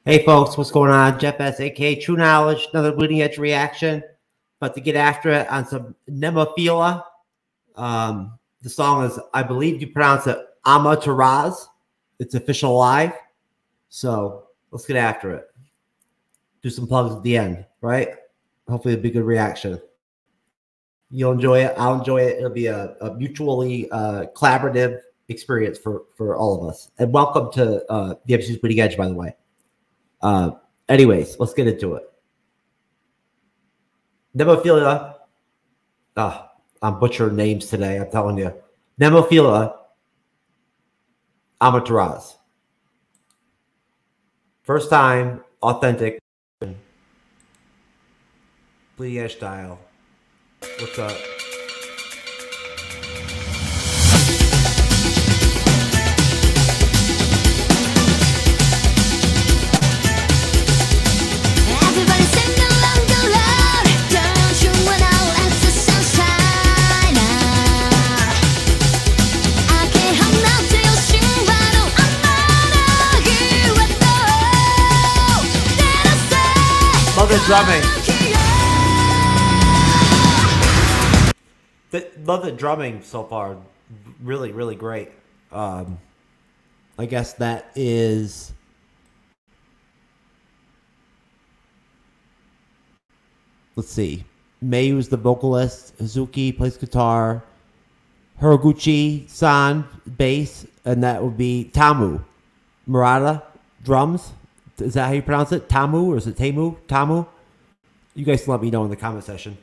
Hey folks, what's going on? Jeff S, aka True Knowledge, another bleeding edge reaction. About to get after it on some Nemophila. The song is, I believe you pronounce it AMA-TE-RAS. It's official live. So let's get after it. Do some plugs at the end, right? Hopefully it'll be a good reaction. You'll enjoy it. I'll enjoy it. It'll be a mutually collaborative experience for all of us. And welcome to the MCU'S Bleeding Edge, by the way. Anyways, let's get into it. Nemophila. I'm butchering names today, I'm telling you. Nemophila AMA-TE-RAS. First time, authentic, bleeding edge style. What's up? Love the drumming. Love the drumming so far. Really, really great. I guess that is... Let's see. Mayu's the vocalist. Hazuki plays guitar. Hiroguchi-san, bass. And that would be Tamu. Murata, drums. Is that how you pronounce it? Tamu? Or is it Tamu? Tamu? You guys can let me know in the comment section.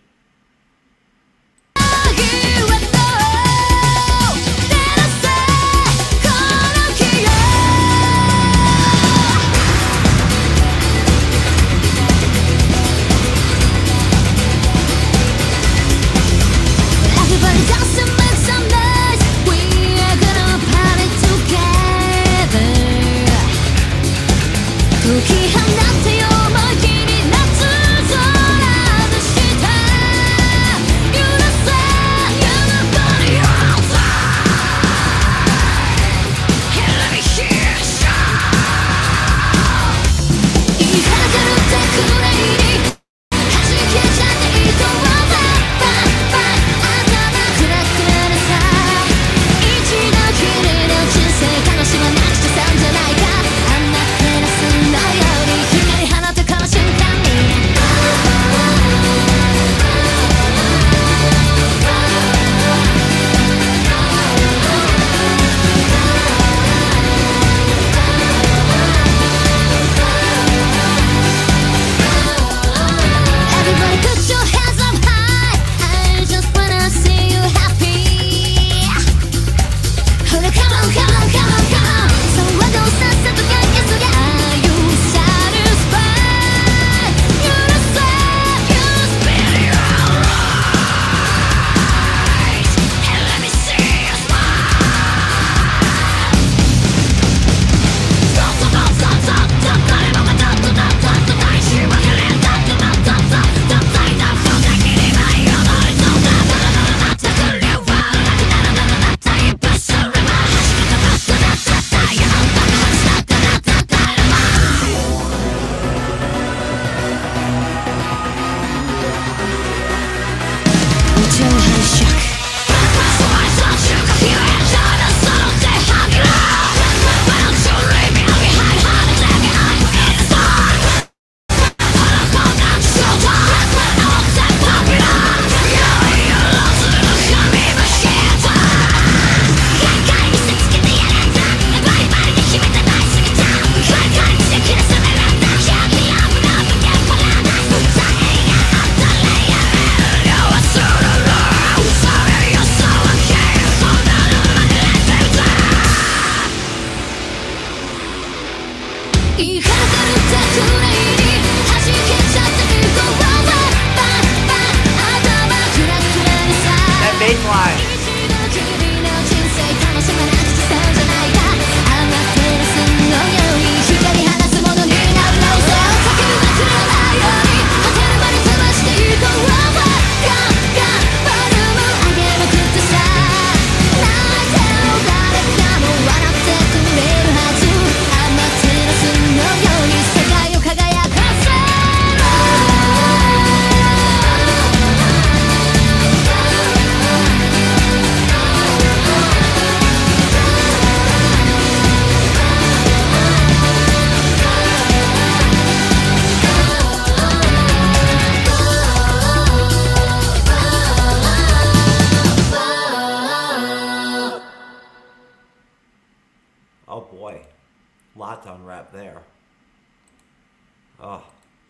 lot to unwrap there.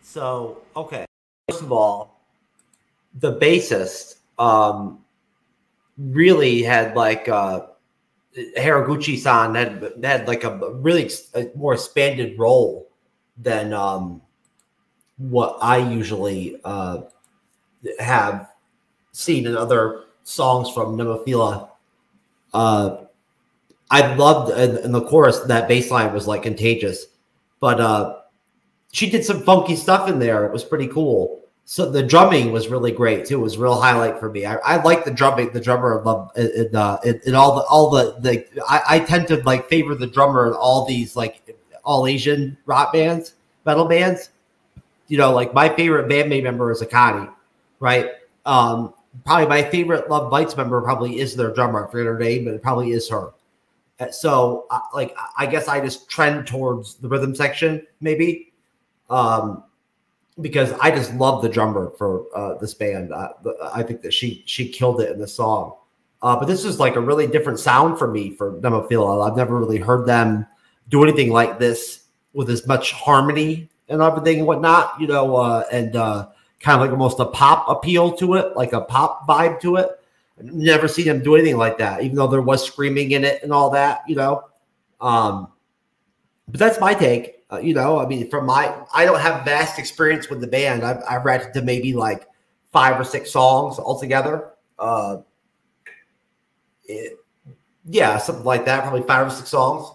So, okay. First of all, the bassist really had like Haraguchi-san had like a really more expanded role than what I usually have seen in other songs from Nemophila. I loved in the chorus that bass line was like contagious, but she did some funky stuff in there. It was pretty cool. So the drumming was really great too. It was a real highlight for me. I like the drumming. The drummer loved in all the I tend to like favor the drummer in all these like all Asian rock bands, metal bands. You know, like my favorite bandmate member is Akane, right? Probably my favorite Love Bites member probably is their drummer. I forget her name, but it probably is her. So like I guess I just trend towards the rhythm section maybe. Because I just love the drummer for this band. I think that she killed it in the song. But this is like a really different sound for me for Nemophila. I've never really heard them do anything like this with as much harmony and everything and whatnot, you know, and kind of like almost a pop appeal to it, like a pop vibe to it. I've never seen them do anything like that, even though there was screaming in it and all that, you know. But that's my take. You know, I mean, I don't have vast experience with the band. I've read to maybe like 5 or 6 songs altogether. Yeah, something like that, probably 5 or 6 songs.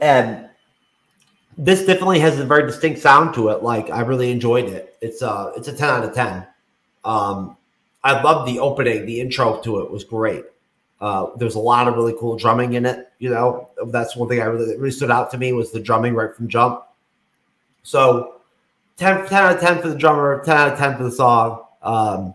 And this definitely has a very distinct sound to it. Like I really enjoyed it. It's a 10 out of 10. I love the opening, the intro to it was great. There's a lot of really cool drumming in it. You know, that's one thing that really stood out to me was the drumming right from jump. So 10 out of 10 for the drummer, 10 out of 10 for the song.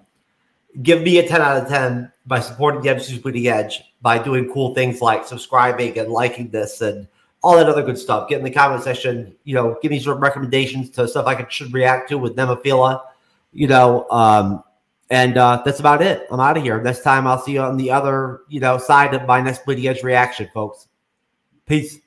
Give me a 10 out of 10 by supporting the MCU'S Bleeding Edge, by doing cool things like subscribing and liking this and all that other good stuff. Get in the comment section, you know, give me some recommendations to stuff I should react to with Nemophila, you know, and that's about it. I'm out of here. Next time I'll see you on the other, you know, side of my next Bleeding Edge reaction, folks. Peace.